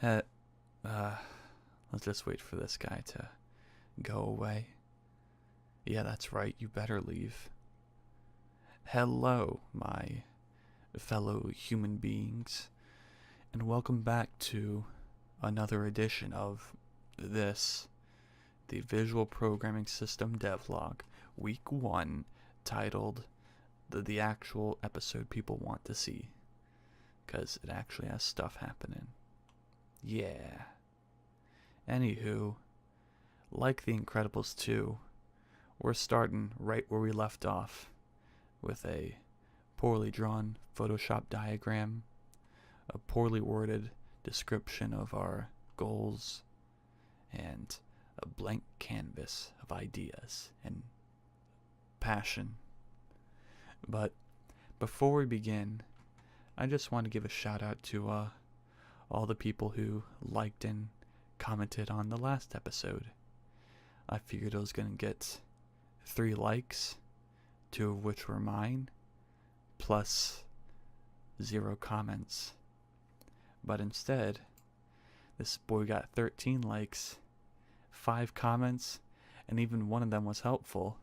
Uh, uh, let's just wait for this guy to go away. Yeah, that's right, you better leave. Hello, my fellow human beings, and welcome back to another edition of this, the Visual Programming System Devlog, Week 1, titled the actual episode people want to see, because it actually has stuff happening. Yeah. Anywho, like The Incredibles 2, we're starting right where we left off, with a poorly drawn Photoshop diagram, a poorly worded description of our goals, and a blank canvas of ideas and passion. But before we begin, I just want to give a shout out to all the people who liked and commented on the last episode. I figured I was going to get 3 likes, 2 of which were mine, plus 0 comments. But instead, this boy got 13 likes, 5 comments, and even one of them was helpful.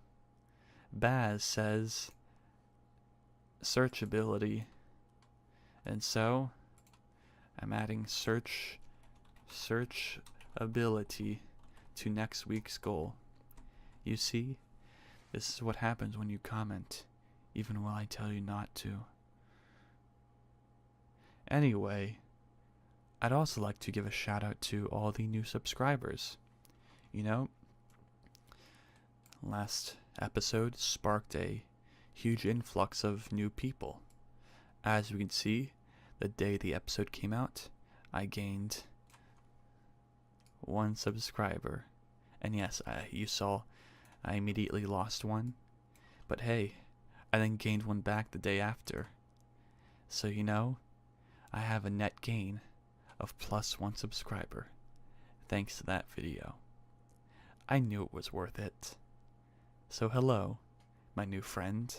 Baz says, searchability. And so, I'm adding searchability to next week's goal. You see, this is what happens when you comment, even when I tell you not to. Anyway, I'd also like to give a shout out to all the new subscribers. You know, last episode sparked a huge influx of new people. As you can see, the day the episode came out, I gained 1 subscriber. And yes, you saw I immediately lost 1. But hey, I then gained 1 back the day after. So you know, I have a net gain of plus 1 subscriber, thanks to that video. I knew it was worth it. So hello, my new friend.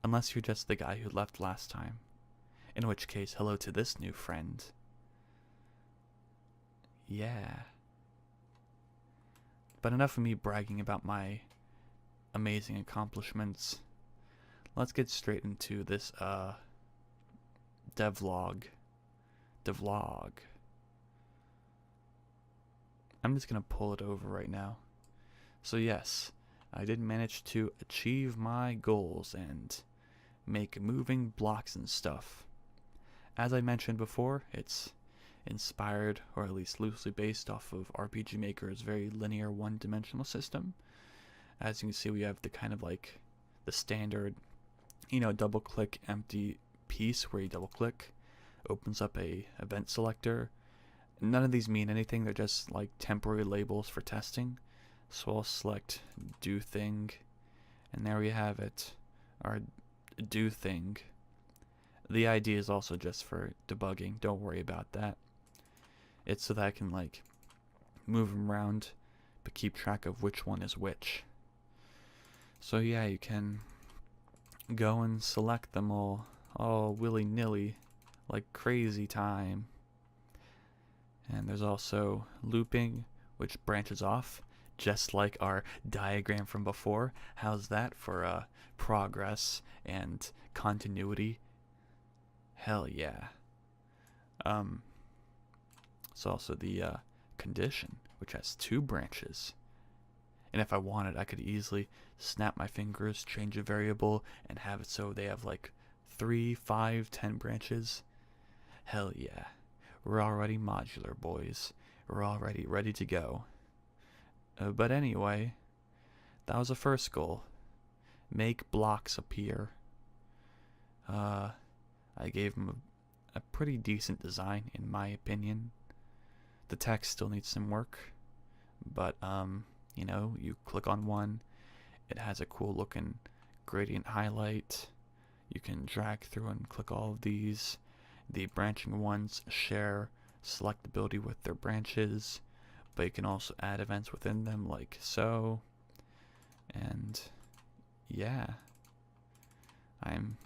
Unless you're just the guy who left last time. In which case, hello to this new friend. Yeah. But enough of me bragging about my amazing accomplishments. Let's get straight into this, devlog. I'm just gonna pull it over right now. So yes, I did manage to achieve my goals and make moving blocks and stuff. As I mentioned before, it's inspired, or at least loosely based off of RPG Maker's very linear one-dimensional system. As you can see, we have the kind of like the standard, double-click empty piece where you double-click, opens up a event selector. None of these mean anything, they're just like temporary labels for testing. So I'll select do thing, and there we have it, our do thing. The idea is also just for debugging, don't worry about that. It's so that I can like move them around, but keep track of which one is which. So yeah, you can go and select them all willy-nilly, like crazy time. And there's also looping, which branches off, just like our diagram from before. How's that for progress and continuity? Hell yeah. It's also the condition, which has 2 branches. And if I wanted, I could easily snap my fingers, change a variable, and have it so they have like 3, 5, 10 branches. Hell yeah. We're already modular, boys. We're already ready to go. But anyway, that was the first goal. Make blocks appear. I gave him a pretty decent design, in my opinion. The text still needs some work, but you click on one, it has a cool looking gradient highlight. You can drag through and click all of these. The branching ones share selectability with their branches, but you can also add events within them like so. And yeah, I'm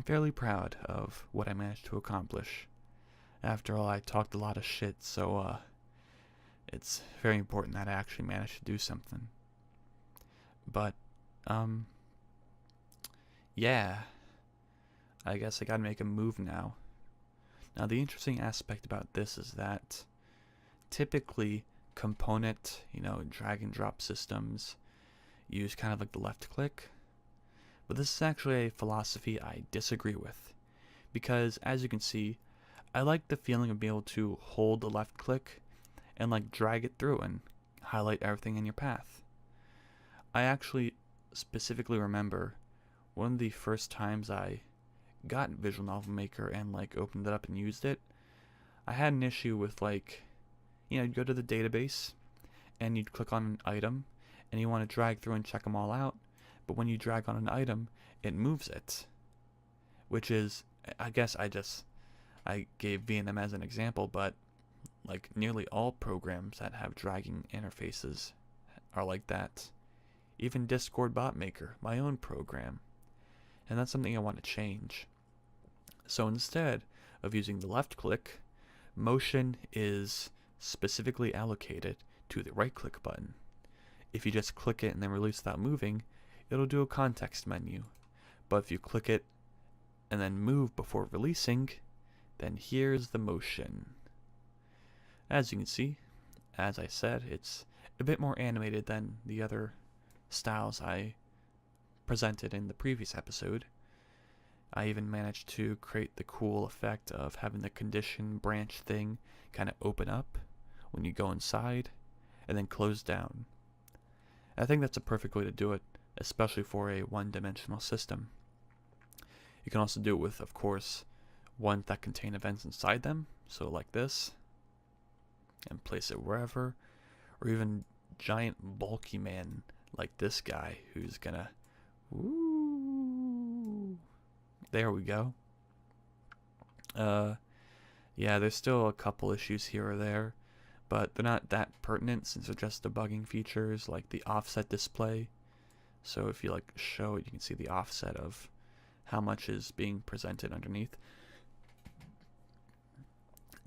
fairly proud of what I managed to accomplish. After all, I talked a lot of shit, so it's very important that I actually managed to do something. But, yeah, I guess I gotta make a move now. Now, the interesting aspect about this is that typically component, drag and drop systems use kind of like the left click. But this is actually a philosophy I disagree with. Because, as you can see, I like the feeling of being able to hold the left click and like drag it through and highlight everything in your path. I actually specifically remember one of the first times I got Visual Novel Maker and like opened it up and used it. I had an issue with like, you'd go to the database and you'd click on an item and you want to drag through and check them all out. But when you drag on an item, it moves it. Which is, I guess I gave V&M as an example, but like nearly all programs that have dragging interfaces are like that. Even Discord Bot Maker, my own program. And that's something I want to change. So instead of using the left click, motion is specifically allocated to the right click button. If you just click it and then release without moving, it'll do a context menu. But if you click it and then move before releasing, then here's the motion. As you can see, as I said, it's a bit more animated than the other styles I presented in the previous episode. I even managed to create the cool effect of having the condition branch thing kind of open up when you go inside and then close down. I think that's a perfect way to do it, especially for a one-dimensional system. You can also do it with, of course, ones that contain events inside them, so like this, and place it wherever, or even giant bulky man like this guy who's gonna, woo, there we go. Yeah, there's still a couple issues here or there, but they're not that pertinent since they're just debugging features like the offset display. So if you like show it, you can see the offset of how much is being presented underneath.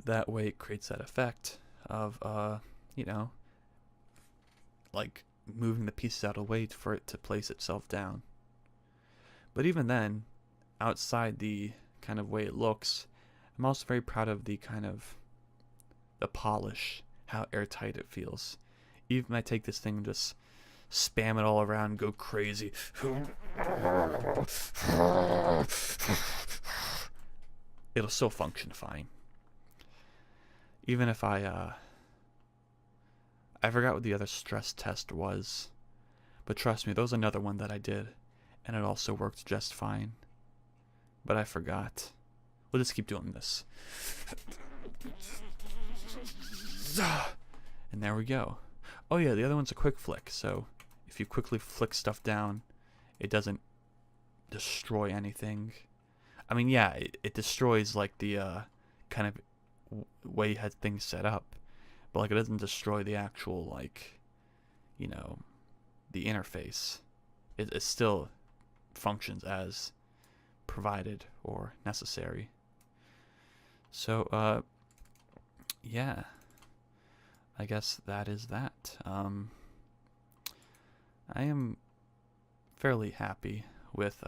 That way it creates that effect of, like moving the pieces out of the way for it to place itself down. But even then, outside the kind of way it looks, I'm also very proud of the kind of the polish, how airtight it feels. Even when I take this thing and just spam it all around and go crazy, it'll still function fine. Even if I forgot what the other stress test was, but trust me, there was another one that I did, and it also worked just fine. But I forgot. We'll just keep doing this. And there we go. Oh yeah, the other one's a quick flick, so if you quickly flick stuff down, it doesn't destroy anything. I mean, yeah, it destroys like the kind of way you had things set up, but like it doesn't destroy the actual, like, the interface. It still functions as provided or necessary. So yeah, I guess that is that. I am fairly happy with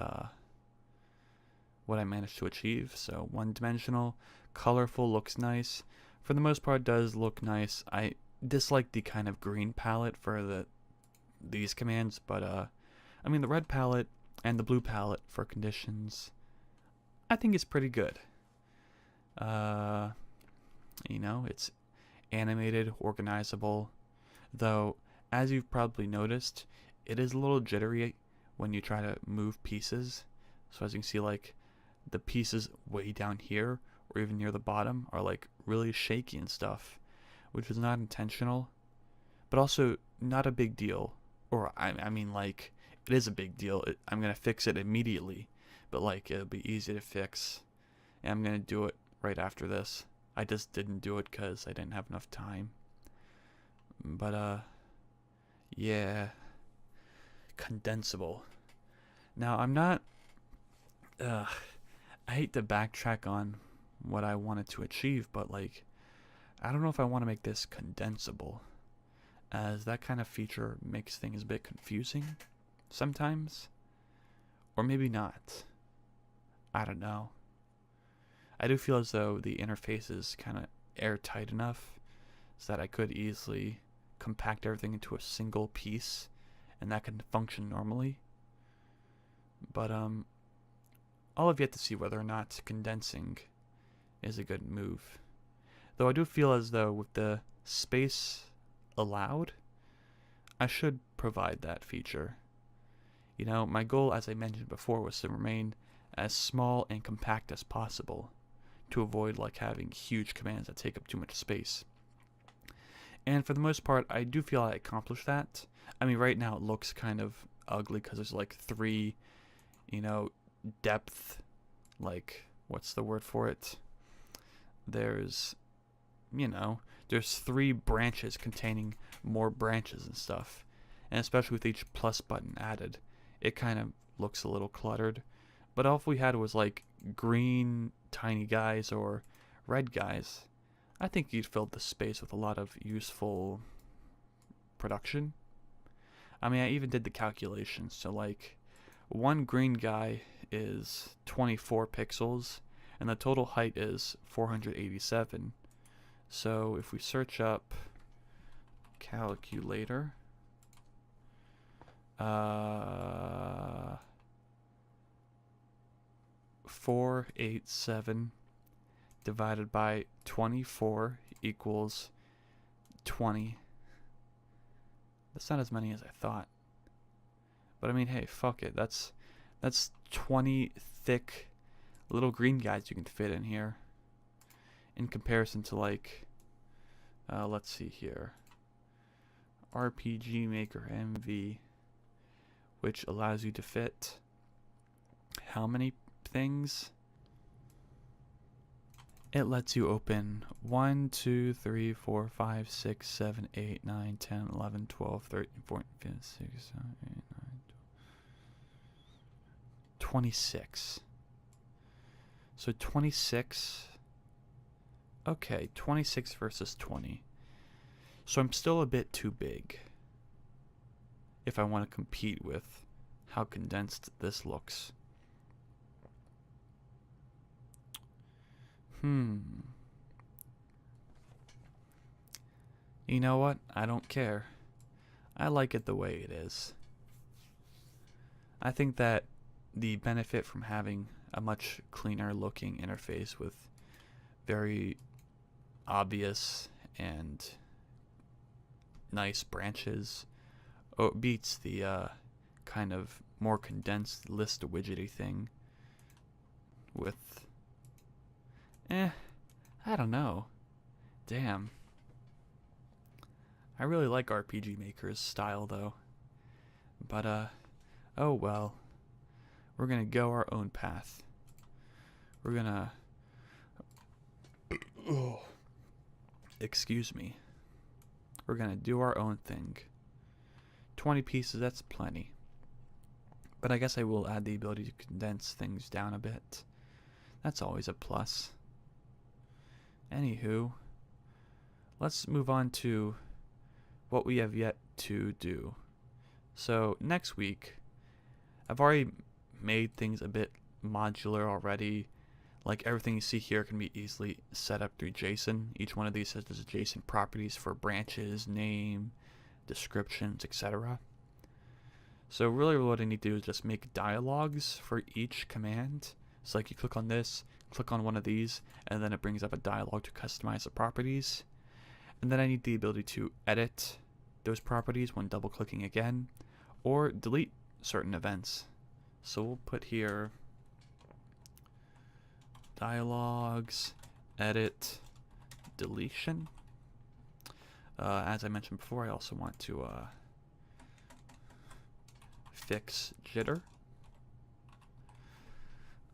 what I managed to achieve. So one-dimensional, colorful, looks nice. For the most part, does look nice. I dislike the kind of green palette for these commands, but I mean the red palette and the blue palette for conditions, I think it's pretty good. It's animated, organizable, though as you've probably noticed, it is a little jittery when you try to move pieces. So as you can see, like the pieces way down here or even near the bottom are like really shaky and stuff, which was not intentional, but also not a big deal. Or I mean, like, it is a big deal. I'm gonna fix it immediately, but like it'll be easy to fix, and I'm gonna do it right after this. I just didn't do it because I didn't have enough time. But yeah, condensable. Now I'm not. I hate to backtrack on what I wanted to achieve, but like, I don't know if I want to make this condensable, as that kind of feature makes things a bit confusing sometimes, or maybe not. I don't know. I do feel as though the interface is kind of airtight enough so that I could easily compact everything into a single piece and that can function normally. But I'll have yet to see whether or not condensing is a good move. Though I do feel as though with the space allowed, I should provide that feature. You know, my goal, as I mentioned before, was to remain as small and compact as possible to avoid like having huge commands that take up too much space. And for the most part, I do feel I accomplished that. I mean, right now it looks kind of ugly because there's like 3, depth, like, what's the word for it? There's 3 branches containing more branches and stuff. And especially with each plus button added, it kind of looks a little cluttered. But all we had was like green tiny guys or red guys. I think you'd filled the space with a lot of useful production. I mean, I even did the calculations. So like, one green guy is 24 pixels, and the total height is 487. So if we search up calculator, 487 divided by 24 equals 20. That's not as many as I thought. But I mean, hey, fuck it. That's 20 thick little green guys you can fit in here. In comparison to like, let's see here, RPG Maker MV, which allows you to fit how many things? It lets you open 1, 2, 3, 4, 5, 6, 7, 8, 9, 10, 11, 12, 13, 14, 15, 16, 17, 18, 19, 26. So 26. Okay, 26 versus 20. So I'm still a bit too big if I want to compete with how condensed this looks. You know what? I don't care. I like it the way it is. I think that the benefit from having a much cleaner looking interface with very obvious and nice branches beats the kind of more condensed list widgety thing with I don't know. Damn. I really like RPG Maker's style though. But oh well. We're gonna go our own path. We're gonna excuse me. We're gonna do our own thing. 20 pieces, that's plenty. But I guess I will add the ability to condense things down a bit. That's always a plus. Anywho, let's move on to what we have yet to do. So next week, I've already made things a bit modular already. Like everything you see here can be easily set up through JSON. Each one of these has JSON properties for branches, name, descriptions, etc. So really what I need to do is just make dialogues for each command. So like you click on this, click on one of these, and then it brings up a dialog to customize the properties. And then I need the ability to edit those properties when double clicking again, or delete certain events. So we'll put here dialogues, edit, deletion. As I mentioned before, I also want to fix jitter.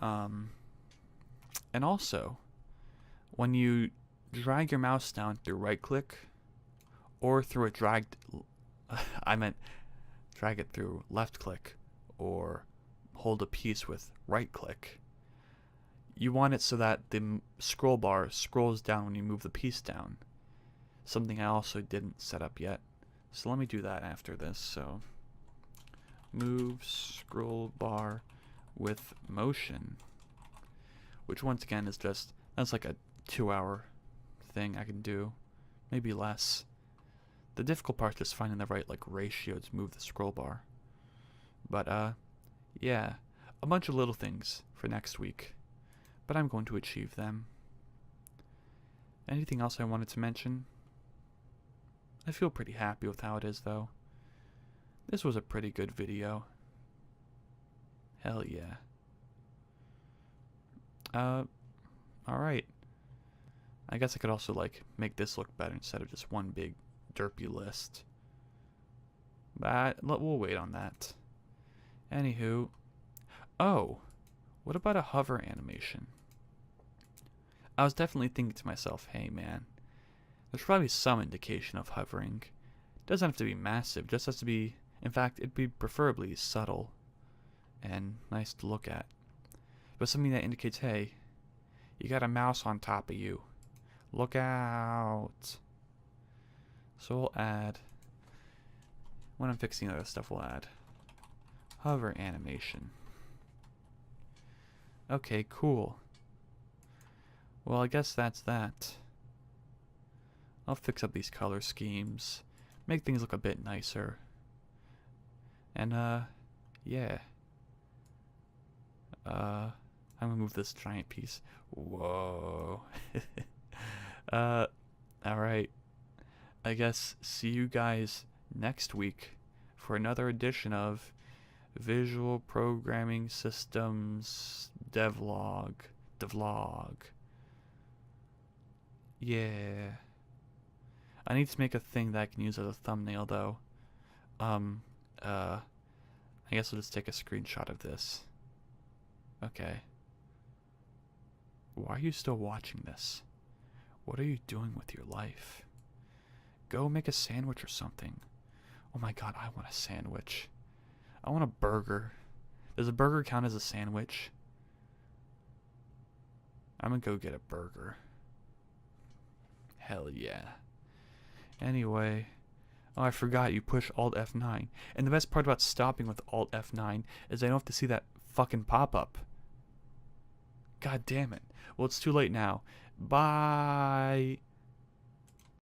And also, when you drag your mouse down through right click, or through a drag it through left click, or hold a piece with right click, you want it so that the scroll bar scrolls down when you move the piece down. Something I also didn't set up yet. So let me do that after this. So move scroll bar with motion, which once again is just, that's like a 2-hour thing I can do, maybe less. The difficult part is just finding the right like ratio to move the scroll bar. But yeah, a bunch of little things for next week, but I'm going to achieve them. Anything else I wanted to mention? I feel pretty happy with how it is though. This was a pretty good video. Hell yeah. Alright. I guess I could also like make this look better instead of just one big derpy list. But we'll wait on that. Anywho. Oh, what about a hover animation? I was definitely thinking to myself, hey man, there's probably some indication of hovering. It doesn't have to be massive, just has to be, in fact, it'd be preferably subtle and nice to look at. But something that indicates, hey, you got a mouse on top of you. Look out. So we'll add, when I'm fixing other stuff, we'll add hover animation. Okay, cool. Well, I guess that's that. I'll fix up these color schemes, make things look a bit nicer. And, yeah. I'm gonna move this giant piece. Whoa. Alright. I guess see you guys next week for another edition of Visual Programming Systems Devlog. Yeah. I need to make a thing that I can use as a thumbnail though. I guess I'll just take a screenshot of this. Okay. Why are you still watching this? What are you doing with your life? Go make a sandwich or something. Oh my god, I want a sandwich. I want a burger. Does a burger count as a sandwich? I'm gonna go get a burger. Hell yeah. Anyway. Oh, I forgot you push Alt F9. And the best part about stopping with Alt F9 is I don't have to see that fucking pop-up. God damn it. Well, it's too late now. Bye.